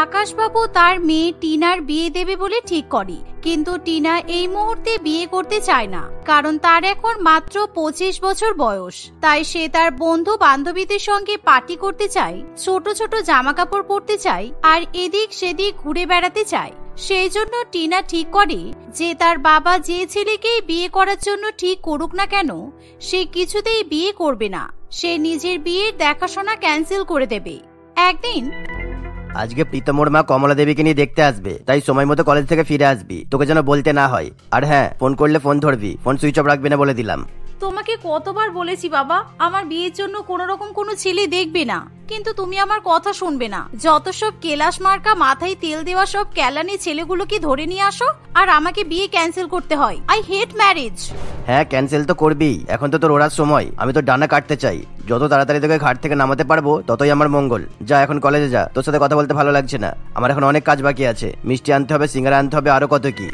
আকাশবাবু তার মেয়ে টিনার বিয়ে দেবে বলে ঠিক করে, কিন্তু টিনা এই মুহূর্তে বিয়ে করতে চায় না, কারণ তার এখন মাত্র 25 বছর বয়স। তাই সে তার বন্ধু বান্ধবীদের সঙ্গে পার্টি করতে চায়, ছোট ছোট জামা কাপড় পরতে চায়, আর এদিক সেদিক ঘুরে বেড়াতে চায়। সেই জন্য টিনা ঠিক করে যে তার বাবা যে ছেলেকেই বিয়ে করার জন্য ঠিক করুক না কেন, সে কিছুতেই বিয়ে করবে না। সে নিজের বিয়ের দেখাশোনা ক্যান্সেল করে দেবে। একদিন আজকে প্রীতমর মা কমলা দেবীকে নিয়ে দেখতে আসবে, তাই সময় মতো কলেজ থেকে ফিরে আসবি, তোকে যেন বলতে না হয়। আর হ্যাঁ, ফোন করলে ফোন ধরবি, ফোন সুইচ অফ রাখবি না বলে দিলাম। তোমাকে কতবার বলেছি বাবা, আমার বিয়ের জন্য কোনো রকম কোনো ছেলে দেখবে না, কিন্তু তুমি আমার কথা শুনবে না। যত সব কেলাস মার্কা মাথায় তেল দেওয়া সব ক্যালানি ছেলেগুলোকে ধরে নিয়ে আসো, আর আমাকে বিয়ে ক্যান্সেল করতে হয়। I hate marriage. হ্যাঁ, ক্যান্সেল তো করবি, এখন তো তোর ওড়ার সময়। আমি তো ডানা কাটতে চাই, যত তাড়াতাড়ি তোকে ঘাট থেকে নামাতে পারবো ততই আমার মঙ্গল। যা এখন কলেজে যা, তোর সাথে কথা বলতে ভালো লাগছে না। আমার এখন অনেক কাজ বাকি আছে, মিষ্টি আনতে হবে, সিঙ্গারা আনতে হবে, আরো কত কি।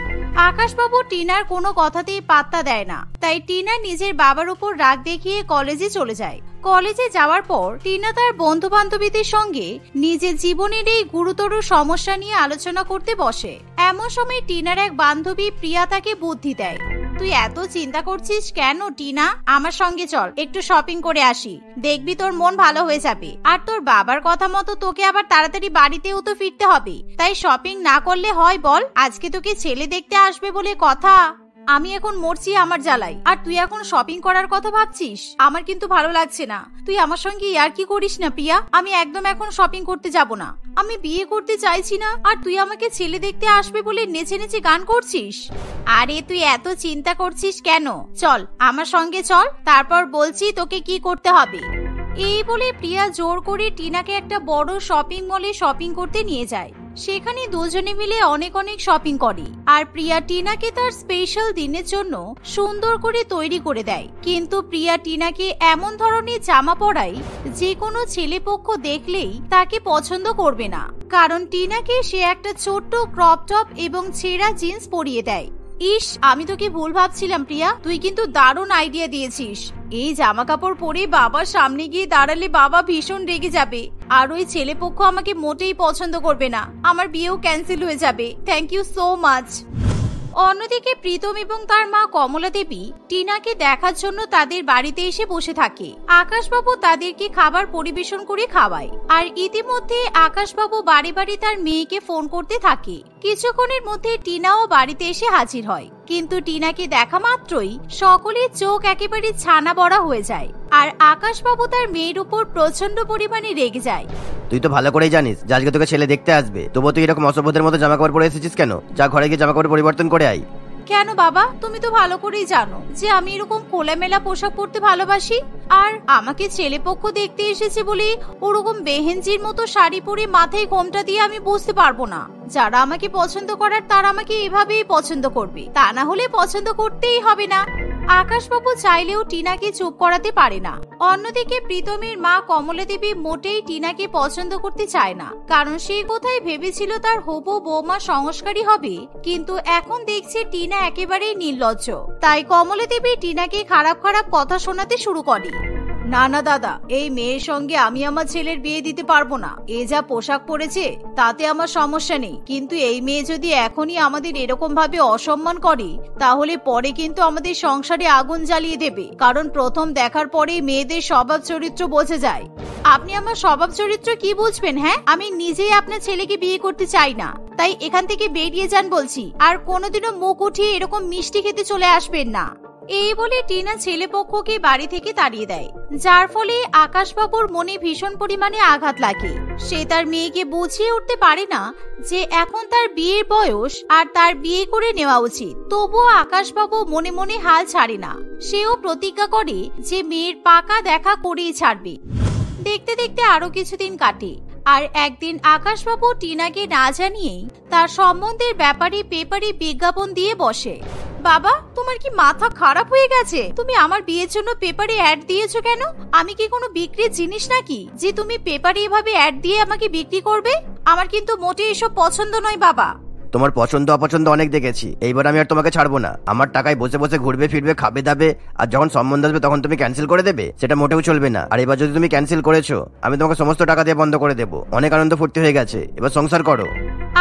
আকাশবাবু টিনার কোনো কথাতেই পাত্তা দেয় না, তাই টিনা নিজের বাবার উপর রাগ দেখিয়ে কলেজে চলে যায়। কলেজে যাওয়ার পর টিনা তার বন্ধু বান্ধবীদের সঙ্গে নিজের জীবনের এই গুরুতর সমস্যা নিয়ে আলোচনা করতে বসে। এমন সময় টিনার এক বান্ধবী প্রিয়া তাকে বুদ্ধি দেয়। তুই এত চিন্তা করছিস কেন টিনা? আমার সঙ্গে চল, একটু শপিং করে আসি, দেখবি তোর মন ভালো হয়ে যাবে। আর তোর বাবার কথা মতো তোকে আবার তাড়াতাড়ি বাড়িতেও তো ফিরতে হবে, তাই শপিং না করলে হয় বল? আজকে তোকে ছেলে দেখতে আসবে বলে কথা। আমি এখন মরছি আমার জ্বালাই, আর তুই এখন শপিং করার কথা ভাবছিস? আমার কিন্তু ভালো লাগছে না। তুই আমার সঙ্গে ইয়ার্কি করিস না প্রিয়া, আমি একদম এখন শপিং করতে যাব না। আমি বিয়ে করতে চাইছি না, আর তুই আমাকে ছেলে দেখতে আসবে বলে নেচে নেচে গান করছিস। আরে তুই এত চিন্তা করছিস কেন? চল আমার সঙ্গে চল, তারপর বলছি তোকে কি করতে হবে। এই বলে প্রিয়া জোর করে টিনাকে একটা বড় শপিং মলে শপিং করতে নিয়ে যায়। সেখানে দুজনে মিলে অনেক অনেক শপিং করে, আর প্রিয়া টিনাকে তার স্পেশাল দিনের জন্য সুন্দর করে তৈরি করে দেয়। কিন্তু প্রিয়া টিনাকে এমন ধরনের জামা পরায় যে কোনো ছেলেপক্ষ দেখলেই তাকে পছন্দ করবে না, কারণ টিনাকে সে একটা ছোট্ট ক্রপ টপ এবং ছেঁড়া জিন্স পরিয়ে দেয়। ইস, আমি তোকে ভুল ভাবছিলাম প্রিয়া, তুই কিন্তু দারুণ আইডিয়া দিয়েছিস। এই জামা কাপড় পরে বাবার সামনে গিয়ে দাঁড়ালে বাবা ভীষণ রেগে যাবে, আর ওই ছেলেপক্ষ আমাকে মোটেই পছন্দ করবে না, আমার বিয়েও ক্যান্সেল হয়ে যাবে। Thank you so much. অন্যদিকে প্রীতম এবং তার মা কমলা দেবী টিনাকে দেখার জন্য তাদের বাড়িতে এসে বসে থাকে। আকাশবাবু তাদেরকে খাবার পরিবেশন করে খাওয়ায়, আর ইতিমধ্যে আকাশবাবু বাড়ি বাড়ি তার মেয়েকে ফোন করতে থাকে। কিছুক্ষণের মধ্যে টিনাও বাড়িতে এসে হাজির হয়, কিন্তু টিনাকে দেখা মাত্রই সকলের চোখ একেবারে ছানা বড়া হয়ে যায়, আর আকাশবাবু তার মেয়ের উপর প্রচন্ড পরিমাণে রেগে যায়। তুই তো ভালো করেই জানিস যে আজকে তোকে ছেলে দেখতে আসবে, তবুও তুই এরকম অসভ্যদের মতো জামা কাপড় পরে এসেছিস কেন? যা ঘরে গিয়ে জামা কাপড় পরিবর্তন করে আয়। কেন বাবা, তুমি তো ভালো করেই জানো যে আমি এরকম খোলামেলা পোশাক পরতে ভালোবাসি, আর আমাকে ছেলেপক্ষ দেখতে এসেছে বলে ওরকম বেহেনজির মতো শাড়ি পরে মাথায় ঘোমটা দিয়ে আমি বসতে পারবো না। যারা আমাকে পছন্দ করার তারা আমাকে এভাবেই পছন্দ করবে, তা না হলে পছন্দ করতেই হবে না। আকাশবাবু চাইলেও টিনাকে চুপ করাতে পারে না। অন্যদিকে প্রীতমের মা কমলা দেবী মোটেই টিনাকে পছন্দ করতে চায় না, কারণ সে কোথায় ভেবেছিল তার হবু বৌমা সংস্কারী হবে, কিন্তু এখন দেখছে টিনা একেবারেই নির্লজ্জ। তাই কমলা দেবী টিনাকে খারাপ খারাপ কথা শোনাতে শুরু করে। না না দাদা, এই মেয়ের সঙ্গে আমি আমার ছেলের বিয়ে দিতে পারবো না। এ যা পোশাক পরেছে তাতে আমার সমস্যা নেই, কিন্তু এই মেয়ে যদি এখনই আমাদের এরকম ভাবে অসম্মান করে তাহলে পরে কিন্তু আমাদের সংসারে আগুন জ্বালিয়ে দেবে, কারণ প্রথম দেখার পরেই মেয়েদের স্বভাব চরিত্র বোঝা যায়। আপনি আমার স্বভাব চরিত্র কি বুঝবেন? হ্যাঁ, আমি নিজেই আপনার ছেলেকে বিয়ে করতে চাই না, তাই এখান থেকে বেরিয়ে যান বলছি, আর কোনোদিনও মুখ উঠিয়ে এরকম মিষ্টি খেতে চলে আসবেন না। এই বলে টিনা ছেলেপক্ষকে বাড়ি থেকে তাড়িয়ে দেয়, যার ফলে আকাশবাবুর মনে ভীষণ পরিমাণে আঘাত লাগে। সে তার মেয়েকে বুঝিয়ে উঠতে পারে না যে এখন তার বিয়ের বয়স আর তার বিয়ে করে নেওয়া উচিত। তবুও আকাশবাবু মনে মনে হাল ছাড়ে না, সেও প্রতিজ্ঞা করে যে মেয়ের পাকা দেখা করেই ছাড়বে। দেখতে দেখতে আরো কিছুদিন কাটে, আর একদিন আকাশবাবু টিনাকে না জানিয়েই তার সম্বন্ধের ব্যাপারে পেপারে বিজ্ঞাপন দিয়ে বসে। বাবা, তোমার কি মাথা খারাপ হয়ে গেছে? তুমি আমার বিয়ের জন্য পেপারে অ্যাড দিয়েছো কেন? আমি কি কোনো বিক্রির জিনিস নাকি যে তুমি পেপারে এভাবে অ্যাড দিয়ে আমাকে বিক্রি করবে? আমার কিন্তু মোটেই এসব পছন্দ নয় বাবা। তোমার পছন্দ অপছন্দ অনেক দেখেছি, এইবার আমি আর তোমাকে ছাড়বো না। আমার টাকায় বসে বসে ঘুরবে ফিরবে, খাবে দাবে, আর যখন সম্বন্ধ আসবে তখন তুমি ক্যান্সেল করে দেবে, সেটা মোটেও চলবে না। আর এবার যদি তুমি ক্যান্সেল করেছো, আমি তোমাকে সমস্ত টাকা দিয়ে বন্ধ করে দেবো। অনেক আনন্দ ফুর্তি হয়ে গেছে, এবার সংসার করো।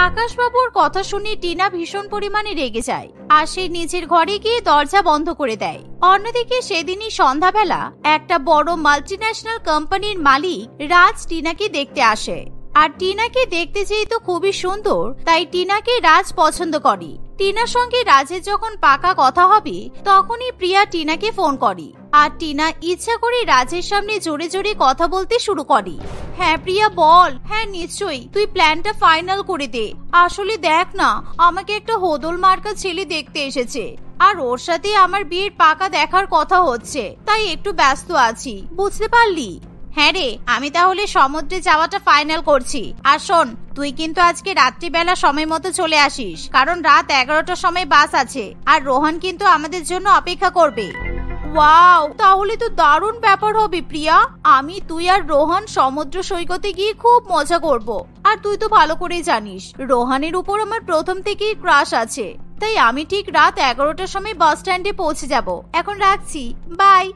আকাশবাবুর কথা শুনে টিনা ভীষণ পরিমাণে রেগে যায় আর সে নিজের ঘরে গিয়ে দরজা বন্ধ করে দেয়। অন্যদিকে সেদিনই সন্ধ্যাবেলা একটা বড় মাল্টিন্যাশনাল কোম্পানির মালিক রাজ টিনাকে দেখতে আসে। আর টিনাকে দেখতে যেহেতু খুবই সুন্দর, তাই টিনাকে রাজ পছন্দ করে। টিনার সঙ্গে রাজের যখন পাকা কথা হবে, তখনই প্রিয়া টিনাকে ফোন করে। আর টিনা ইচ্ছা করে রাজের সামনে জোরে জোরে কথা বলতে শুরু করে। হ্যাঁ প্রিয়া বল। হ্যাঁ নিশ্চয়ই, তুই প্ল্যানটা ফাইনাল করে দে। আসলে দেখ না, আমাকে একটা হোদল মার্কা ছেলে দেখতে এসেছে, আর ওর সাথে আমার বিয়ের পাকা দেখার কথা হচ্ছে, তাই একটু ব্যস্ত আছি, বুঝতে পারলি? হ্যাঁ রে, আমি তাহলে সমুদ্রে যাওয়াটা ফাইনাল করছি। আর শোন, তুই কিন্তু আজকে রাত্রিবেলা সময় মতো চলে আসিস, কারণ রাত 11টার সময় বাস আছে, আর রোহন কিন্তু আমাদের জন্য অপেক্ষা করবে। ওয়াও, তাহলে তো দারুণ ব্যাপার হবে প্রিয়া। আমি, তুই আর রোহন সমুদ্র সৈকতে গিয়ে খুব মজা করব। আর তুই তো ভালো করেই জানিস রোহানের উপর আমার প্রথম থেকেই ক্রাশ আছে, তাই আমি ঠিক রাত 11টার সময় বাস স্ট্যান্ডে পৌঁছে যাব। এখন রাখছি, বাই।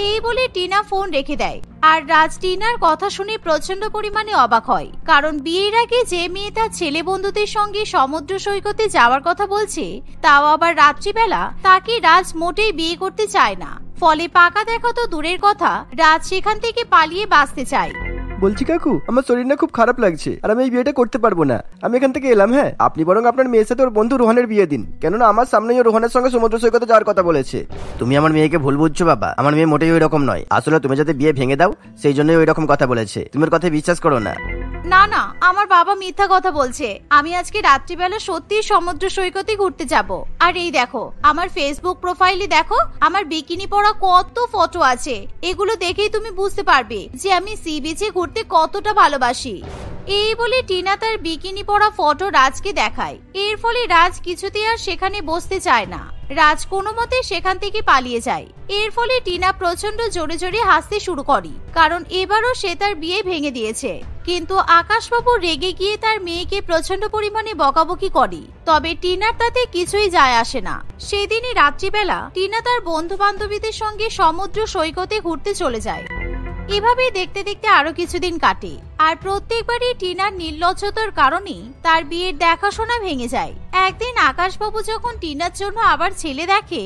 এই বলে টিনা ফোন রেখে দেয়। আর রাজ টিনার কথা শুনে প্রচন্ড পরিমাণে অবাক হয়, কারণ বিয়ের আগে যে মেয়ে তার ছেলে বন্ধুদের সঙ্গে সমুদ্র সৈকতে যাওয়ার কথা বলছে, তাও আবার রাত্রিবেলা, তাকে রাজ মোটেই বিয়ে করতে চায় না। ফলে পাকা দেখা তো দূরের কথা, রাজ সেখান থেকে পালিয়ে বাঁচতে চায়। বলছি কাকু, আমার শরীর না খুব খারাপ লাগছে, আর আমি এই বিয়েটা করতে পারবো না। আমি এখান থেকে এলাম। হ্যাঁ, আপনি বরং আপনার মেয়ের সাথে ওর বন্ধু রোহানের বিয়ে দিন, কেননা আমার সামনেই রোহানের সঙ্গে সমুদ্র সৈকতে যাওয়ার কথা বলেছে। তুমি আমার মেয়েকে ভুল বুঝছো বাবা, আমার মেয়ে মোটেই ওই রকম নয়। আসলে তুমি যাতে বিয়ে ভেঙে দাও, সেই জন্যই ওই রকম কথা বলেছে। তুমি ওর কথায় বিশ্বাস করো না। না না, আমার বাবা মিথ্যা কথা বলছে। আমি আজকে রাত্রিবেলা সত্যি সমুদ্র সৈকতে ঘুরতে যাব। আর এই দেখো, আমার ফেসবুক প্রোফাইলে দেখো, আমার বিকিনি পরা কত ফটো আছে। এগুলো দেখেই তুমি বুঝতে পারবে যে আমি সি বিচে ঘুরতে কতটা ভালোবাসি। এই বলে টিনা তার বিকিনি পরা ফটো রাজকে দেখায়। এর ফলে রাজ কিছুতে আর সেখানে বসতে চায় না। রাজ কোনো মতে সেখান থেকে পালিয়ে যায়। এর ফলে টিনা প্রচন্ড জোরে জোরে হাসতে শুরু করে, কারণ এবারও সে তার বিয়ে ভেঙে দিয়েছে। কিন্তু আকাশবাবু রেগে গিয়ে তার মেয়েকে প্রচন্ড পরিমাণে বকাবকি করে, তবে টিনার তাতে কিছুই যায় আসে না। সেদিনই রাত্রিবেলা টিনা তার বন্ধু বান্ধবীদের সঙ্গে সমুদ্র সৈকতে ঘুরতে চলে যায়। এভাবেই দেখতে দেখতে আরো কিছুদিন কাটে। আর প্রত্যেকবারই টিনার নির্লজ্জতার কারণে তার বিয়ের দেখাশোনা ভেঙে যায়। একদিন আকাশবাবু যখন টিনার জন্য আবার ছেলে দেখে,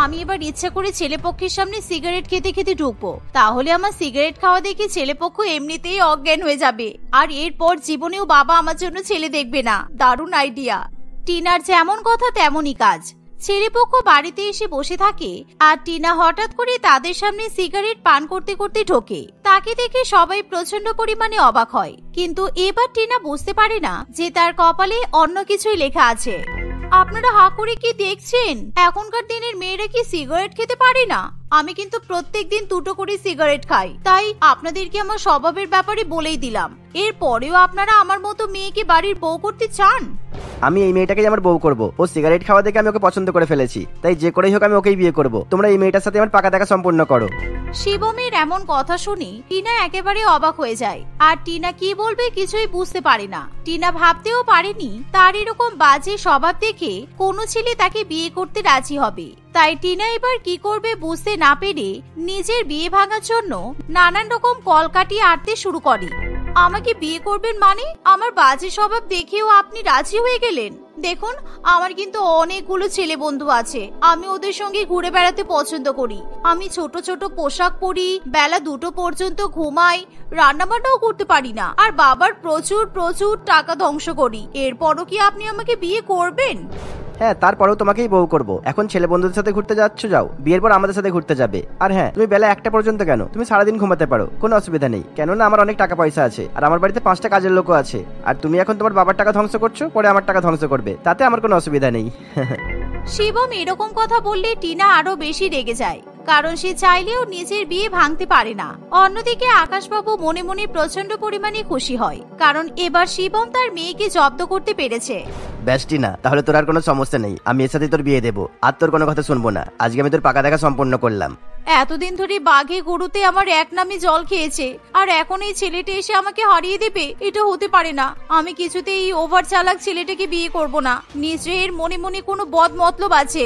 আমি এবার ইচ্ছা করে ছেলেপক্ষের সামনে সিগারেট খেতে খেতে ঢুকবো, তাহলে আমার সিগারেট খাওয়া দেখে ছেলেপক্ষ এমনিতেই অজ্ঞান হয়ে যাবে, আর এরপর জীবনেও বাবা আমার জন্য ছেলে দেখবে না। দারুণ আইডিয়া। টিনার যেমন কথা তেমনই কাজ। ছেলেপক্ষ বাড়িতে এসে বসে থাকে, আর টিনা হঠাৎ করে তাদের সামনে সিগারেট পান করতে করতে ঢোকে। তাকে দেখে সবাই প্রচন্ড পরিমাণে অবাক হয়, কিন্তু এবার টিনা বুঝতে পারে না যে তার কপালে অন্য কিছুই লেখা আছে। আপনারা হা করে কি দেখছেন? এখনকার দিনের মেয়েরা কি সিগারেট খেতে পারে না? আমি কিন্তু প্রত্যেকদিন দুটো করে সিগারেট খাই, তাই আপনাদেরকে আমার স্বভাবের ব্যাপারে বলেই দিলাম। এর পরেও আপনারা আমার মতো মেয়েকে বাড়ির বউ করতে চান? আমি এই মেয়েটাকে আমার বউ করব। ও সিগারেট খাওয়া দেখে আমি ওকে পছন্দ করে ফেলেছি, তাই যে করেই হোক আমি ওকেই বিয়ে করব। তোমরা এই মেয়েটার সাথে আমার পাকা দেখা সম্পূর্ণ করো। শিবমের এমন কথা শুনি টিনা একেবারে অবাক হয়ে যায়। আর টিনা কি বলবে কিছুই বুঝতে পারে না। টিনা ভাবতেও পারেনি তার এরকম বাজে স্বভাব দেখে কোনো ছেলে তাকে বিয়ে করতে রাজি হবে। তাই টিনা এবার কি করবে বুঝতে না পেরে নিজের বিয়ে ভাঙার জন্য নানান রকম কলকাঠি আঁটতে শুরু করে। আমাকে বিয়ে করবেন মানে? আমার বাজে স্বভাব দেখেও আপনি রাজি হয়ে গেলেন? দেখুন, আমার কিন্তু অনেকগুলো ছেলে বন্ধু আছে, আমি ওদের সঙ্গে ঘুরে বেড়াতে পছন্দ করি। আমি ছোট ছোট পোশাক পরি, বেলা 2টো পর্যন্ত ঘুমাই, রান্নাবান্নাও করতে পারি না, আর বাবার প্রচুর প্রচুর টাকা ধ্বংস করি। এরপরও কি আপনি আমাকে বিয়ে করবেন? হ্যাঁ, তারপরেও তোমাকেই বউ করব। এখন ছেলে বন্ধুদের সাথে ঘুরতে যাচ্ছ, যাও। বিয়ের পর আমাদের সাথে ঘুরতে যাবে। আর হ্যাঁ, তুমি বেলা 1টা পর্যন্ত কেন, তুমি সারাদিন ঘুমাতে পারো, কোনো অসুবিধা নেই। কেননা আমার অনেক টাকা পয়সা আছে, আর আমার বাড়িতে 5টা কাজের লোকও আছে। আর তুমি এখন তোমার বাবার টাকা ধ্বংস করছো, পরে আমার টাকা ধ্বংস করবে, তাতে আমার কোনো অসুবিধা নেই। শিবম এরকম কথা বললে টিনা আরো বেশি রেগে যায়, কারণ সে চাইলেও নিজের বিয়ে ভাঙতে পারে না। অন্যদিকে আকাশবাবু মনে মনে প্রচন্ড পরিমাণে খুশি হয়, কারণ এবার শিবম তার মেয়েকে জব্দ করতে পেরেছে। বেস্টি না, তাহলে তোর আর কোনো সমস্যা নেই। আমি এর সাথে তোর বিয়ে দেবো, আর তোর কোনো কথা শুনবো না। আজকে আমি তোর পাকা দেখা সম্পূর্ণ করলাম। এতদিন ধরে বাঘে গরুতে আমার এক নামে জল খেয়েছে, আর এখন এই ছেলেটা এসে আমাকে হারিয়ে দেবে? এটা হতে পারে না। আমি কিছুতেই এই ওভার চালাক ছেলেটাকে বিয়ে করব না। নিশ্চয়ই মনে মনে কোনো বদ মতলব আছে।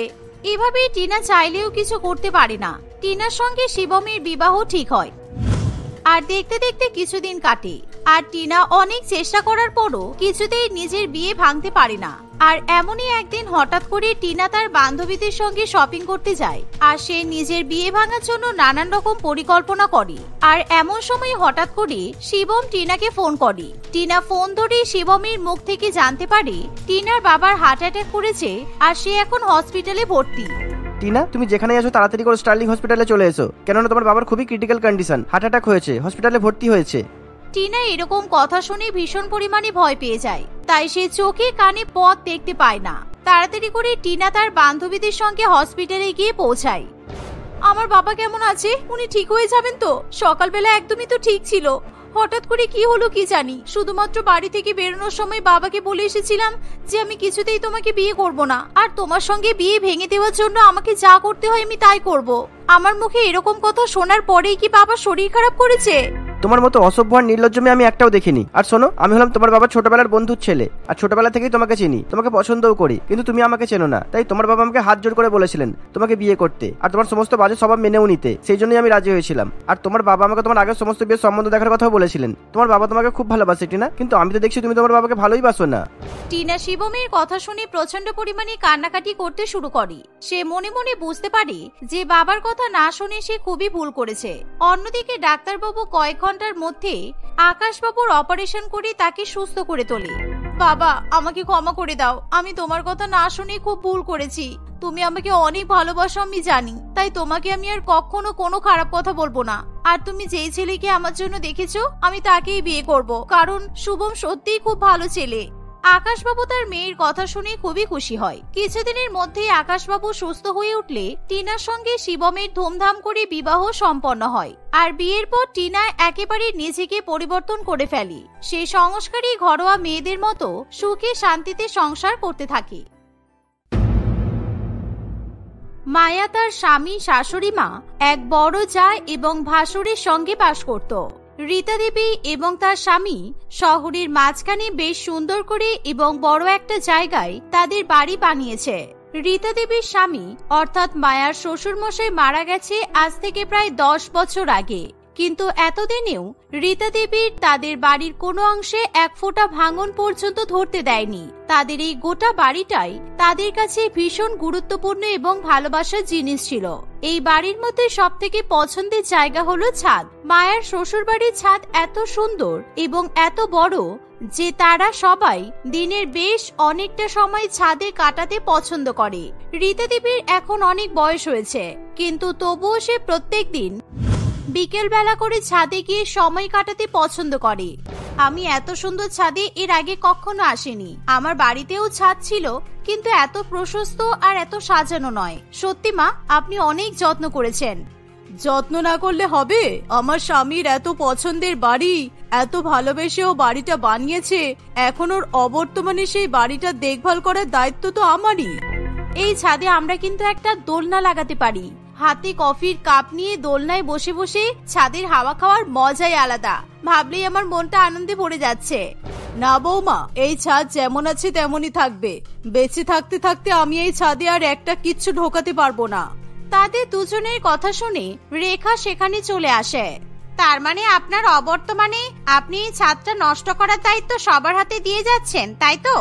এভাবেই টিনা চাইলেও কিছু করতে পারে না। টিনার সঙ্গে শিবমের বিবাহ ঠিক হয়। আর দেখতে দেখতে কিছুদিন কাটে, আর টিনা অনেক চেষ্টা করার পরও কিছুতেই নিজের বিয়ে ভাঙতে পারে না। আর এমনই একদিন হঠাৎ করে টিনা তার বান্ধবীদের সঙ্গে শপিং করতে যায়, আর সে নিজের বিয়ে ভাঙার জন্য নানান রকম পরিকল্পনা করে। আর এমন সময় হঠাৎ করে শিবম টিনাকে ফোন করে। টিনা ফোন ধরে শিবমের মুখ থেকে জানতে পারে টিনার বাবার হার্ট অ্যাটাক করেছে, আর সে এখন হসপিটালে ভর্তি। টিনা, তুমি যেখানে আছো তাড়াতাড়ি করে স্টার্লিং হসপিটালে চলে এসো, কেননা তোমার বাবার খুবই ক্রিটিক্যাল কন্ডিশন, হার্ট অ্যাটাক হয়েছে, হসপিটালে ভর্তি হয়েছে। টিনা এরকম কথা শুনে ভীষণ পরিমাণে ভয় পেয়ে যায়, তাই সে চোখে কানে পথ দেখতে পায় না। তাড়াতাড়ি করে টিনা তার বান্ধবীদের সঙ্গে হসপিটালে গিয়ে পৌঁছায়। আমার বাবা কেমন আছে? উনি ঠিক হয়ে যাবেন তো? সকালবেলা একদমই তো ঠিক ছিল, হঠাৎ করে কি হলো কি জানি। শুধুমাত্র বাড়ি থেকে বেরোনোর সময় বাবাকে বলে এসেছিলাম যে আমি কিছুতেই তোমাকে বিয়ে করব না, আর তোমার সঙ্গে বিয়ে ভেঙে দেওয়ার জন্য আমাকে যা করতে হয় আমি তাই করব। আমার মুখে এরকম কথা শোনার পরেই কি বাবার শরীর খারাপ করেছে? তোমার মতো অসভ্য আর নির্লজ্জ মেয়ে আমি একটাও দেখিনি। আর শোনো, আমি হলাম তোমার বাবার ছোটবেলার বন্ধুর ছেলে, আর ছোটবেলা থেকেই তোমাকে চিনি, তোমাকে পছন্দও করি, কিন্তু তুমি আমাকে চেনো না। তাই তোমার বাবা আমাকে হাত জোর করে বলেছিলেন তোমাকে বিয়ে করতে, আর তোমার সমস্ত বাজে স্বভাব মেনেও নিতে। সেই জন্যই আমি রাজি হয়েছিলাম। আর তোমার বাবা আমাকে তোমার আগের সমস্ত বিয়ের সম্বন্ধ দেখার কথাও বলেছিলেন। তোমার বাবা তোমাকে খুব ভালোবাসে টিনা, কিন্তু আমি তো দেখছি তুমি তোমার বাবাকে ভালোই বাসো না। টিনা শিবমের কথা শুনে প্রচন্ড পরিমাণে কান্নাকাটি করতে শুরু করে। সে মনে মনে বুঝতে পারে যে বাবার কথা না শুনে সে খুবই ভুল করেছে। অন্যদিকে ডাক্তারবাবু কয়েক ঘন্টার মধ্যে আকাশবাবুর অপারেশন করে তাকে সুস্থ করে তোলে। বাবা, আমাকে ক্ষমা করে দাও, আমি তোমার কথা না শুনে খুব ভুল করেছি। তুমি আমাকে অনেক ভালোবাসো আমি জানি, তাই তোমাকে আমি আর কখনো কোনো খারাপ কথা বলবো না। আর তুমি যেই ছেলেকে আমার জন্য দেখেছো আমি তাকেই বিয়ে করব, কারণ শুভম সত্যিই খুব ভালো ছেলে। আকাশবাবু তার মেয়ের কথা শুনে খুবই খুশি হয়। কিছুদিনের মধ্যেই আকাশবাবু সুস্থ হয়ে উঠলে টিনার সঙ্গে শিবমের ধুমধাম করে বিবাহ সম্পন্ন হয়। আর বিয়ের পর টিনা একেবারে নিজেকে পরিবর্তন করে ফেলে। সে সংস্কারী ঘরোয়া মেয়েদের মতো সুখে শান্তিতে সংসার করতে থাকে। মায়া তার স্বামী, শাশুড়ি মা, এক বড় জা এবং ভাসুরের সঙ্গে বাস করত। রীতা দেবী এবং তার স্বামী শহরের মাঝখানে বেশ সুন্দর করে এবং বড় একটা জায়গায় তাদের বাড়ি বানিয়েছে। রীতা দেবীর স্বামী অর্থাৎ মায়ার শ্বশুর মশাই মারা গেছে আজ থেকে প্রায় 10 বছর আগে, কিন্তু এতদিনেও রীতা দেবীর তাদের বাড়ির কোনো অংশে এক ফোঁটা ভাঙন পর্যন্ত ধরতে দেয়নি। তাদের এই গোটা বাড়িটাই তাদের কাছে ভীষণ গুরুত্বপূর্ণ এবং ভালোবাসার জিনিস ছিল। এই বাড়ির মধ্যে সব থেকে পছন্দের জায়গা হলো ছাদ। মায়ার শ্বশুর বাড়ির ছাদ এত সুন্দর এবং এত বড় যে তারা সবাই দিনের বেশ অনেকটা সময় ছাদে কাটাতে পছন্দ করে। রীতা দেবীর এখন অনেক বয়স হয়েছে, কিন্তু তবুও সে প্রত্যেক দিন বিকেল বেলা করে ছাদে গিয়ে সময় কাটাতে পছন্দ করে। আমি এত সুন্দর ছাদে এর আগে কখনো আসিনি। আমার বাড়িতেও ছাদ ছিল, কিন্তু এত প্রশস্ত আর এত সাজানো নয়। সত্যি মা, আপনি অনেক যত্ন করেছেন। যত্ন না করলে হবে? আমার স্বামীর এত পছন্দের বাড়ি, এত ভালোবেসেও বাড়িটা বানিয়েছে, এখন ওর অবর্তমানে সেই বাড়িটা দেখভাল করার দায়িত্ব তো আমারই। এই ছাদে আমরা কিন্তু একটা দোলনা লাগাতে পারি। হাতে কফির কাপ নিয়ে দোলনায় বসে বসে ছাদের হাওয়া খাওয়ার মজাই আলাদা। ভাবলেই আমার মনটা আনন্দে ভরে যাচ্ছে। না বৌমা, এই ছাদ যেমন আছে তেমনই থাকবে। বেঁচে থাকতে থাকতে আমি এই ছাদে আর একটা কিচ্ছু ঢোকাতে পারবো না। তাদের দুজনের কথা শুনে রেখা সেখানে চলে আসে। তার মানে আপনার অবর্তমানে আপনি এই ছাদটা নষ্ট করার দায়িত্ব সবার হাতে দিয়ে যাচ্ছেন, তাই তো?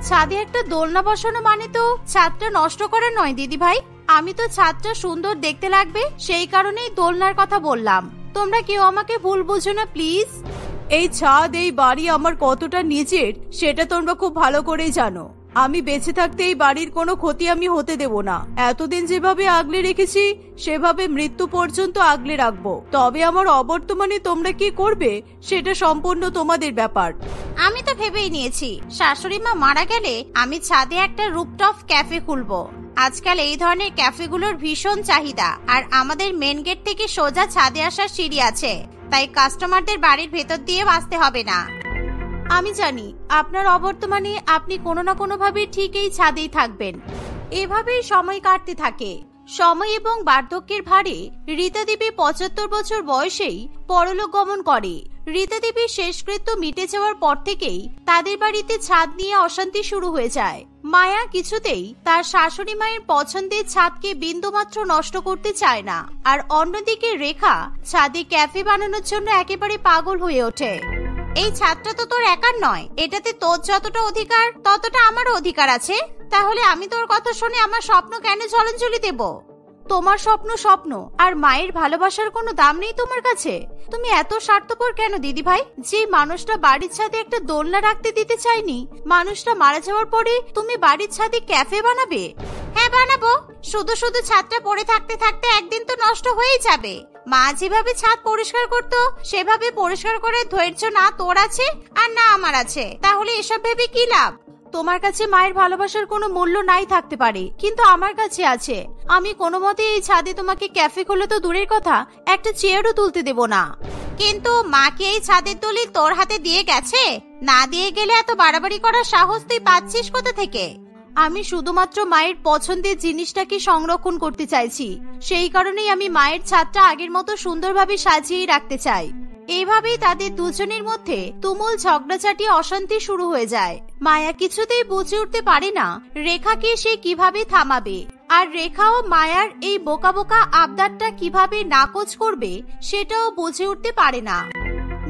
ছাদে একটা দোলনা বসানো মানে তো ছাদটা নষ্ট করা নয় দিদি ভাই। আমি তো ছাদটা সুন্দর দেখতে লাগবে সেই কারণেই দোলনার কথা বললাম। তোমরা কেউ আমাকে ভুল বুঝো না প্লিজ। এই ছাদ, এই বাড়ি আমার কতটা নিজের সেটা তোমরা খুব ভালো করেই জানো। আমি বেঁচে থাকতে এই বাড়ির কোনো ক্ষতি আমি হতে দেব না। এতদিন যেভাবে আগলে রেখেছি সেভাবে মৃত্যু পর্যন্ত আগলে রাখবো। তবে আমার অবর্তমানে তোমরা কি করবে সেটা সম্পূর্ণ তোমাদের ব্যাপার। আমি তো ভেবেই নিয়েছি শাশুড়ি মা মারা গেলে আমি ছাদে একটা রুফটপ ক্যাফে খুলবো। আজকাল এই ধরনের ক্যাফেগুলোর ভীষণ চাহিদা, আর আমাদের মেন গেট থেকে সোজা ছাদে আসার সিঁড়ি আছে, তাই কাস্টমারদের বাড়ির ভেতর দিয়ে আসতে হবে না। আমি জানি আপনার অবর্তমানে আপনি কোনো না কোনো ভাবে ঠিক এই ছাদেই থাকবেন। এভাবেই সময় কাটতে থাকে। সময় এবং বার্ধক্যের ভারে রীতা দেবী ৭৫ বছর বয়সেই পরলোক গমন করে। রীতা দেবীর শেষকৃত্য মিটে যাওয়ার পর থেকেই তাদের বাড়িতে ছাদ নিয়ে অশান্তি শুরু হয়ে যায়। মায়া কিছুতেই তার শাশুড়ি মায়ের পছন্দের ছাদকে বিন্দুমাত্র নষ্ট করতে চায় না, আর অন্যদিকে রেখা ছাদে ক্যাফে বানানোর জন্য একেবারে পাগল হয়ে ওঠে। এই ছাদটা তো তোর একার নয়, এটাতে তোর যতটা অধিকার ততটা আমারও অধিকার আছে। তাহলে আমি তোর কথা শুনে আমার স্বপ্ন কেন জলাঞ্জলি দেব? তোমার স্বপ্ন স্বপ্ন, আর মায়ের ভালোবাসার কোনো দাম নেই তোমার কাছে? তুমি এত স্বার্থপর কেন দিদি ভাই? যে মানুষটা বাড়ির ছাদে একটা দোলনা রাখতে দিতে চাইনি, মানুষটা মারা যাওয়ার পরে তুমি বাড়ির ছাদে ক্যাফে বানাবে? হ্যাঁ বানাবো, শুধু শুধু ছাদটা পড়ে থাকতে থাকতে একদিন তো নষ্ট হয়েই যাবে। মা যেভাবে ছাদ পরিষ্কার করতো সেভাবে পরিষ্কার করার ধৈর্য না তোর আছে আর না আমার আছে, তাহলে এসব ভেবে কি লাভ? তোমার কাছে মায়ের ভালোবাসার কোনো মূল্য নাই থাকতে পারে, কিন্তু আমার কাছে আছে। আমি কোনো মতে এই ছাদে তোমাকে ক্যাফে খুলে তো দূরের কথা, একটা চেয়ারও তুলতে দেব না। কিন্তু মাকে এই ছাদের দলিল তোর হাতে দিয়ে গেছে, না দিয়ে গেলে এত বাড়াবাড়ি করার সাহস তুই পাচ্ছিস কোথা থেকে? আমি শুধুমাত্র মায়ের পছন্দের জিনিসটাকে সংরক্ষণ করতে চাইছি, সেই কারণেই আমি মায়ের ছাদটা আগের মতো সুন্দরভাবে সাজিয়ে রাখতে চাই। এইভাবেই তাদের দুজনের মধ্যে তুমুল ঝগড়াঝাটি অশান্তি শুরু হয়ে যায়। মায়া কিছুতেই বুঝে উঠতে পারে না রেখাকে সে কিভাবে থামাবে, আর রেখাও মায়ার এই বোকা বোকা আবদারটা কিভাবে নাকচ করবে সেটাও বুঝে উঠতে পারে না।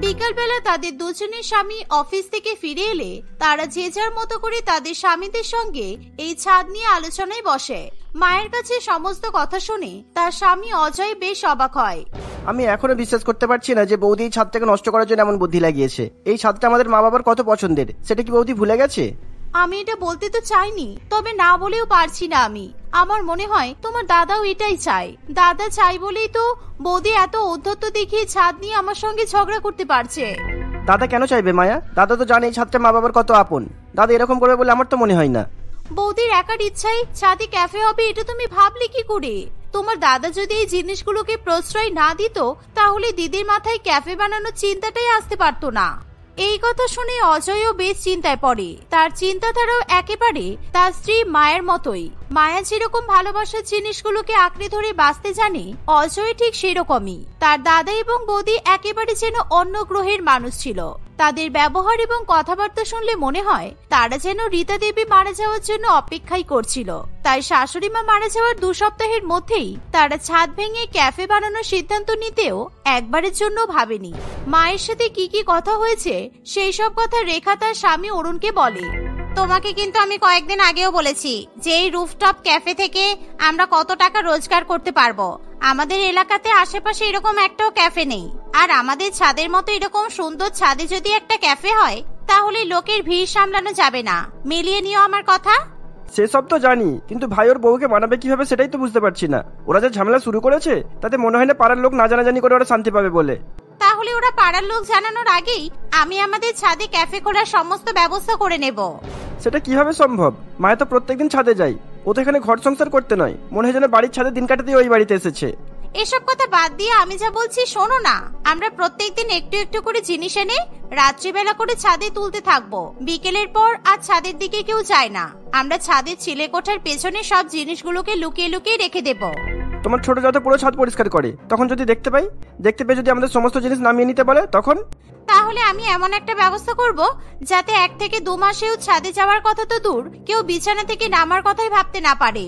বিকালবেলা তাদের দুজনের স্বামী অফিস থেকে ফিরে এলে তারা যে যার মতো করে তাদের স্বামীদের সঙ্গে এই ছাদ নিয়ে আলোচনায় বসে। মায়ের কাছে সমস্ত কথা শুনে তার স্বামী অজয় বেশ অবাক হয়। আমি এখনো বিশ্বাস করতে পারছি না যে বৌদি এই ছাদটাকে নষ্ট করার জন্য এমন বুদ্ধি লাগিয়েছে। এই ছাদটা আমাদের মা বাবার কত পছন্দের, সেটা কি বৌদি ভুলে গেছে? আমি এটা বলতে তো চাইনি, তবে না বলেও পারছি না। আমার মনে হয় তোমার দাদাও এটাই চায়। দাদা চাই বলেই তো বৌদি এত ঔদ্ধত্য দেখিয়ে ছাদ নিয়ে আমার সঙ্গে ঝগড়া করতে পারছে। দাদা কেন চাইবে মায়া? দাদা তো জানে এই ছাদটা মা বাবার কত আপন। দাদা এরকম করবে বলে আমার তো মনে হয় না। বৌদির একার ইচ্ছাই ছাদে ক্যাফে হবে এটা তুমি ভাবলে কি করে? তোমার দাদা যদি এই জিনিসগুলোকে প্রশ্রয় না দিত তাহলে দিদির মাথায় ক্যাফে বানানোর চিন্তাটাই আসতে পারতো না। এই কথা শুনে অজয়ও বেশ চিন্তায় পড়ে। তার চিন্তাধারাও একেবারে তার স্ত্রী মায়ের মতোই। মায়া যেরকম ভালোবাসার জিনিসগুলোকে আঁকড়ে ধরে বাঁচতে জানে, অজয় ঠিক সেরকমই। তার দাদা এবং বৌদি একেবারে যেন অন্য গ্রহের মানুষ ছিল। তাদের ব্যবহার এবং কথাবার্তা শুনলে মনে হয় তারা যেন রীতা দেবী মারা যাওয়ার জন্য অপেক্ষাই করছিল। তাই শাশুড়ি মা মারা যাওয়ার 2 সপ্তাহের মধ্যেই তারা ছাদ ভেঙে ক্যাফে বানানোর সিদ্ধান্ত নিতেও একবারের জন্য ভাবেনি। মায়ের সাথে কি কি কথা হয়েছে সেই সব কথা রেখা তার স্বামী অরুণকে বলে। তোমাকে কিন্তু আমি কয়েকদিন আগেও বলেছি যে এই রুফটপ ক্যাফে থেকে আমরা কত টাকা রোজগার করতে পারবো। আমাদের এলাকাতে আশেপাশে এরকম একটাও ক্যাফে নেই, আর আমাদের ছাদের মতো এরকম সুন্দর ছাদে যদি একটা ক্যাফে হয় তাহলে লোকের ভিড় সামলানো যাবে না। মিলিয়ে নিও আমার কথা। সেসব তো জানি, কিন্তু ভাই ওর বউকে মানাবে কিভাবে সেটাই তো বুঝতে পারছি না। ওরা যে ঝামেলা শুরু করেছে তাতে মনে হয় না পাড়ার লোক না জানাজানি করে ওরা শান্তি পাবে বলে। তাহলে ওরা পাড়ার লোক জানানোর আগেই আমি আমাদের ছাদে ক্যাফে খোলার সমস্ত ব্যবস্থা করে নেব। সেটা কিভাবে সম্ভব? মায়া তো প্রত্যেকদিন ছাদে যায়, ও তো এখানে ঘর সংসার করতে নয়, মনে হয় যেন বাড়ির ছাদে দিন কাটাতে ওই বাড়িতে এসেছে। এসব কথা বাদ দিয়ে আমি যা বলছি শোনো না। আমরা প্রত্যেকদিন একটু একটু করে জিনিস এনে রাত্রিবেলা করে ছাদে তুলতে থাকবো। বিকেলের পর আর ছাদের দিকে কেউ যায় না। আমরা ছাদের ছিলে কোঠার পেছনে সব জিনিসগুলোকে লুকিয়ে লুকিয়ে রেখে দেব। তোমার ছোট যত পুরো ছাদ পরিষ্কার করে, তখন যদি দেখতে পেয়ে যদি আমাদের সমস্ত জিনিস নামিয়ে নিতে বলে তখন? তাহলে আমি এমন একটা ব্যবস্থা করব যাতে 1 থেকে 2 মাসেও ছাদে যাওয়ার কথা তো দূর, কেউ বিছানা থেকে নামার কথাই ভাবতে না পারে।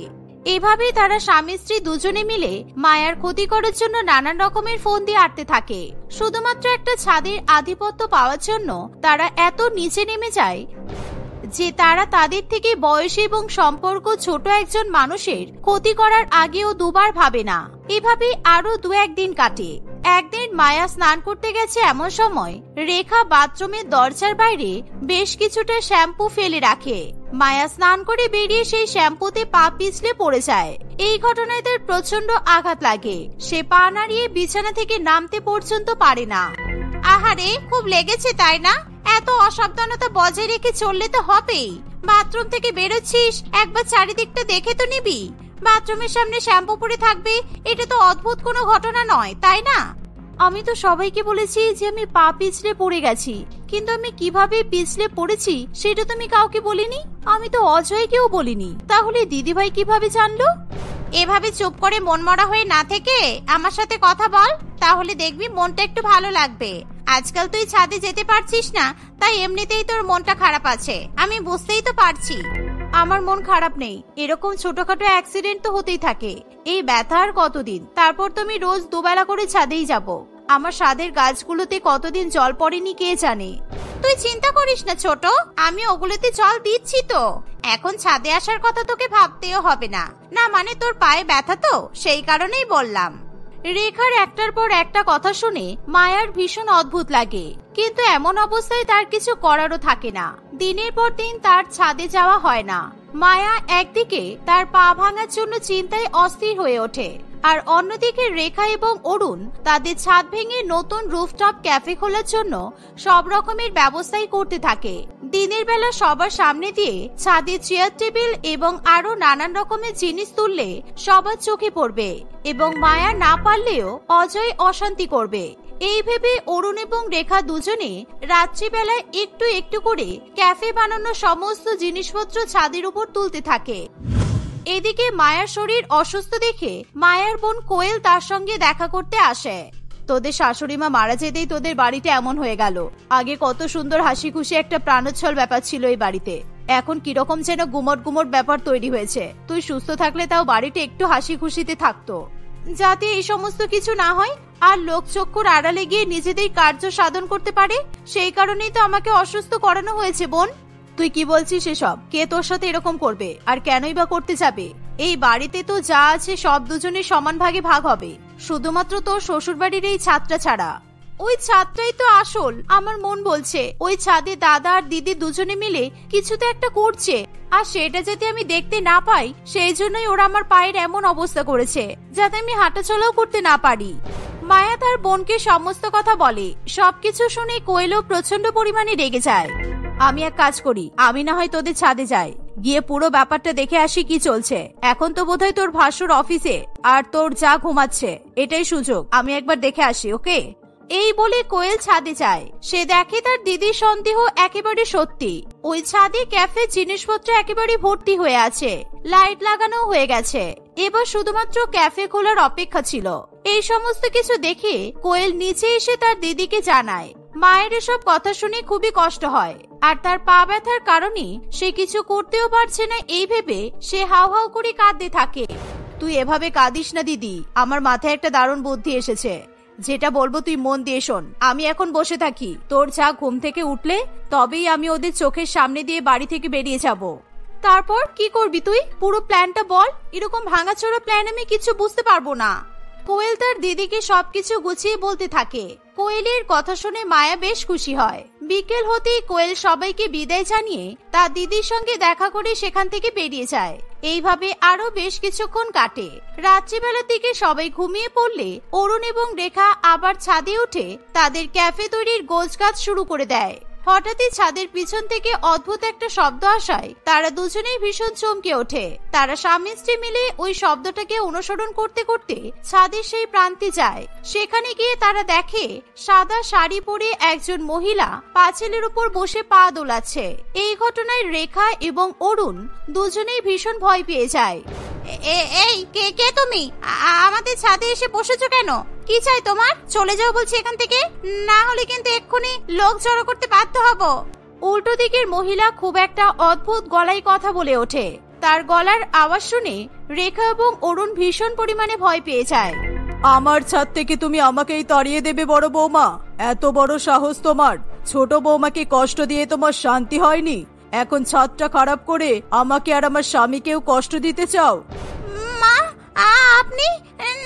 এভাবেই তারা স্বামী স্ত্রী দুজনে মিলে মায়ার ক্ষতি করার জন্য নানান রকমের ফোন দিয়ে আটতে থাকে। শুধুমাত্র একটা ছাদের আধিপত্য পাওয়ার জন্য তারা এত নিচে নেমে যায় যে তারা তাদের থেকে বয়স এবং সম্পর্ক ছোট একজন মানুষের ক্ষতি করার আগেও দুবার ভাবে না। এভাবে আরো 2-1 দিন কাটে। একদিন মায়া স্নান করতে গেছে, এমন সময় রেখা বাথরুমের দরজার বাইরে বেশ কিছুটা শ্যাম্পু ফেলে রাখে। মায়া স্নান করে বেরিয়ে সেই শ্যাম্পুতে পা পিছলে পড়ে যায়। এই ঘটনায় তার প্রচন্ড আঘাত লাগে। সে পা নাড়িয়ে বিছানা থেকে নামতে পর্যন্ত পারে না। আহারে, খুব লেগেছে তাই না? এত অসাবধানতা বজায় রেখে চললে তো হবেই। বাথরুম থেকে বেরোচ্ছিস, একবার চারিদিকটা দেখে তো নিবি। বাথরুমের সামনে শ্যাম্পু পরে থাকবে, এটা তো অদ্ভুত কোনো ঘটনা নয়, তাই না? আমি তো সবাইকে বলেছি যে আমি পা পিছলে পড়ে গেছি, কিন্তু আমি কিভাবে পিছলে পড়েছি সেটা তুমি কাউকে বলিনি। আমি তো অজয়কেও বলিনি, তাহলে দিদিভাই কিভাবে জানলো? এভাবে চুপ করে মনমরা হয়ে না থেকে আমার সাথে কথা বল, তাহলে দেখবি মনটা একটু ভালো লাগবে। আজকাল তুই ছাদে যেতে পারছিস না, তাই এমনিতেই তোর মনটা খারাপ আছে, আমি বুঝতেই তো পারছি। আমার মন খারাপ নেই, এরকম ছোটখাটো অ্যাক্সিডেন্ট তো হতেই থাকে। এই ব্যথা আর কতদিন? তারপর তো আমি রোজ দুবেলা করে ছাদেই যাব। আমার ছাদের গাছগুলোতে কতদিন জল পড়েনি কে জানে। তুই চিন্তা করিস না ছোট, আমি ওগুলোতে জল দিচ্ছি তো। এখন ছাদে আসার কথা তোকে ভাবতেও হবে না। না মানে তোর পায়ে ব্যথা তো, সেই কারণেই বললাম। রেখার একটার পর একটা কথা শুনে মায়ার ভীষণ অদ্ভুত লাগে, কিন্তু এমন অবস্থায় তার কিছু করারও থাকে না। দিনের পর দিন তার ছাদে যাওয়া হয় না। মায়া একদিকে তার পা ভাঙার জন্য চিন্তায় অস্থির হয়ে ওঠে, আর অন্যদিকে রেখা এবং অরুণ তাদের ছাদ ভেঙে নতুন রুফটপ ক্যাফে খোলার জন্য সব রকমের ব্যবস্থাই করতে থাকে। দিনের বেলা সবার সামনে দিয়ে ছাদে চেয়ার টেবিল এবং আরো নানান রকমের জিনিস তুললে সবার চোখে পড়বে এবং মায়া না পারলেও অজয় অশান্তি করবে। এই ভেবে অরুণ এবং রেখা দুজনে রাত্রিবেলায় একটু একটু করে ক্যাফে বানানোর সমস্ত জিনিসপত্র ছাদের উপর তুলতে থাকে। এদিকে মায়ার শরীর অসুস্থ দেখে মায়ার বোন কোয়েল তার সঙ্গে দেখা করতে আসে। তোদের শাশুড়ি মা মারা যেতেই তোদের বাড়িতে এমন হয়ে গেল। আগে কত সুন্দর হাসি খুশি একটা প্রাণোচ্ছল ব্যাপার ছিল এই বাড়িতে, এখন কিরকম যেন গুমট গুমট ব্যাপার তৈরি হয়েছে। তুই সুস্থ থাকলে তাও বাড়িতে একটু হাসি খুশিতে থাকতো, যাতে এই সমস্ত কিছু না হয় আর লোক চক্ষুর আড়ালে গিয়ে নিজেদের কার্য সাধন করতে পারে। সেই কারণেই তো আমাকে অসুস্থ করানো হয়েছে বোন। তুই কি বলছিস এসব? কে তোর সাথে এরকম করবে, আর কেনই বা করতে যাবে? এই বাড়িতে তো যা আছে সব দুজনের সমান ভাগে ভাগ হবে, শুধুমাত্র তোর শ্বশুর বাড়ির এই ছাদটা ছাড়া। ওই ছাদটাই তো আসল। আমার মন বলছে ওই ছাদে দাদা আর দিদি দুজনে মিলে কিছু তো একটা করছে, আর সেটা যাতে আমি দেখতে না পাই সেই জন্যই ওরা আমার পায়ের এমন অবস্থা করেছে যাতে আমি হাঁটাচলাও করতে না পারি। মায়া তার বোনকে সমস্ত কথা বলে। সবকিছু শুনে কোয়েলও প্রচন্ড পরিমাণে রেগে যায়। আমি এক কাজ করি, আমি না হয় তোদের ছাদে যাই, গিয়ে পুরো ব্যাপারটা দেখে আসি কি চলছে। এখন তো বোধহয় তোর ভাসুর অফিসে আর তোর যা ঘুমাচ্ছে, এটাই সুযোগ, আমি একবার দেখে আসি, ওকে? এই বলে কোয়েল ছাদে যায়। সে দেখে তার দিদির সন্দেহ একেবারে সত্যি। ওই ছাদে ক্যাফে জিনিসপত্র একেবারে ভর্তি হয়ে আছে, লাইট লাগানো হয়ে গেছে। এবার শুধুমাত্র ক্যাফে খোলার অপেক্ষা ছিল। এই সমস্ত কিছু দেখে কোয়েল নিচে এসে তার দিদিকে জানায়। মায়ের এসব কথা শুনে খুবই কষ্ট হয়, আর তার পা ব্যথার কারণে সে কিছু করতেও পারছে না। এই ভেবে সে হাউ হাউ করে কাঁদতে থাকে। তুই এভাবে কাঁদিস না দিদি, আমার মাথায় একটা দারুণ বুদ্ধি এসেছে। যেটা বলবো তুই মন দিয়ে শোন। আমি এখন বসে থাকি, তোর যা ঘুম থেকে উঠলে তবেই আমি ওদের চোখের সামনে দিয়ে বাড়ি থেকে বেরিয়ে যাব। তারপর কি করবি তুই? পুরো প্ল্যানটা বল। এরকম ভাঙাচোরা প্ল্যান আমি কিছু বুঝতে পারবো না। কোয়েল তার দিদিকে সবকিছু গুছিয়ে বলতে থাকে। কোয়েলের কথা শুনে মায়া বেশ খুশি হয়। বিকেল হতেই কোয়েল সবাইকে বিদায় জানিয়ে তার দিদির সঙ্গে দেখা করে সেখান থেকে বেরিয়ে যায়। এইভাবে আরো বেশ কিছুক্ষণ কাটে। রাত্রিবেলার দিকে সবাই ঘুমিয়ে পড়লে অরুণ এবং রেখা আবার ছাদে উঠে তাদের ক্যাফে তৈরির গোছগাছ শুরু করে দেয়। হঠাৎই ছাদের পিছন থেকে অদ্ভুত একটা শব্দ আসায় তারা দুজনেই ভীষণ চমকে ওঠে। তারা স্বামী স্ত্রী মিলে ওই শব্দটাকে অনুসরণ করতে করতে ছাদের সেই প্রান্তে যায়। সেখানে গিয়ে তারা দেখে সাদা শাড়ি পরে একজন মহিলা পাঁচিলের উপর বসে পা দোলাচ্ছে। এই ঘটনায় রেখা এবং অরুণ দুজনেই ভীষণ ভয় পেয়ে যায়। এই কে তুমি? আমাদের ছাদে এসে বসেছো কেন? কি চাই তোমার? চলে যাও বলছি এখান থেকে, না হলে কিন্তু এক্ষুনি লোক জড়ো করতে বাধ্য হব। উল্টো দিকের মহিলা খুব একটা অদ্ভুত গলায় কথা বলে ওঠে। তার গলার আওয়াজ শুনে রেখা এবং অরুণ ভীষণ পরিমাণে ভয় পেয়ে যায়। আমার ছাদ থেকে তুমি আমাকেই তাড়িয়ে দেবে বড় বৌমা? এত বড় সাহস তোমার? ছোট বৌমাকে কষ্ট দিয়ে তোমার শান্তি হয়নি, এখন ছাদটা খারাপ করে আমাকে আর আমার স্বামীকেও কষ্ট দিতে চাও? মা, আপনি?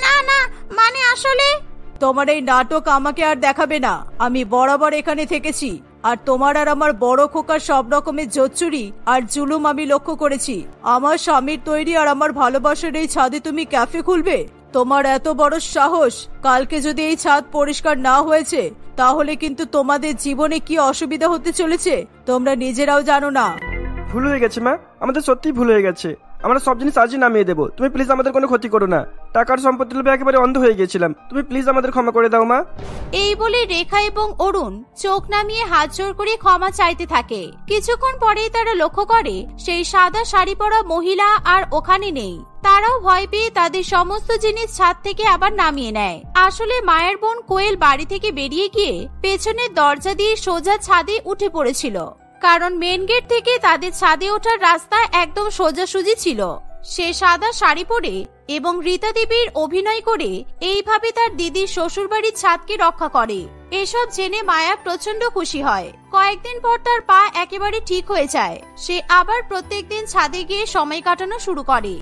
না না, মানে আসলে তোমার এই নাটক আমাকে আর দেখাবে না। আমি বরাবর এখানে থেকেছি, আর তোমার আর আমার বড় খোকার সব রকমের জোচ্চুরি আর জুলুম আমি লক্ষ্য করেছি। আমার স্বামীর তৈরি আর আমার ভালোবাসার এই ছাদে তুমি ক্যাফে খুলবে? তোমার এত বড় সাহস! কালকে যদি এই ছাদ পরিষ্কার না হয়েছে তাহলে কিন্তু তোমাদের জীবনে কি অসুবিধা হতে চলেছে তোমরা নিজেরাও জানো না। ভুল হয়ে গেছে মা, আমাদের সত্যি ভুল হয়ে গেছে। আমরা সব জিনিস আজই নামিয়ে দেবো। তুমি প্লিজ আমাদের কোনো ক্ষতি করো না। টাকার সম্পত্তি লোভে একেবারে অন্ধ হয়ে গিয়েছিলাম। তুমি প্লিজ আমাদের ক্ষমা করে দাও মা। এই বলে রেখা এবং অরুণ চোখ নামিয়ে হাত জোড় করে ক্ষমা চাইতে থাকে। কিছুক্ষণ পরেই তারা লক্ষ্য করে সেই সাদা শাড়ি পরা মহিলা আর ওখানে নেই। তারাও ভয় পেয়ে তাদের সমস্ত জিনিস ছাদ থেকে আবার নামিয়ে নেয়। আসলে মায়ের বোন কোয়েল বাড়ি থেকে বেরিয়ে গিয়ে পেছনের দরজা দিয়ে সোজা ছাদে উঠে পড়েছিল, কারণ মেন গেট থেকে তাদের ছাদে ওঠার রাস্তা একদম সোজাসুজি ছিল। সে সাদা শাড়ি পরে এবং রীতা দেবীর অভিনয় করে এইভাবে তার দিদির শ্বশুরবাড়ির ছাদকে রক্ষা করে। এসব জেনে মায়া প্রচন্ড খুশি হয়। কয়েকদিন পর তার পা একেবারে ঠিক হয়ে যায়। সে আবার প্রত্যেকদিন ছাদে গিয়ে সময় কাটানো শুরু করে।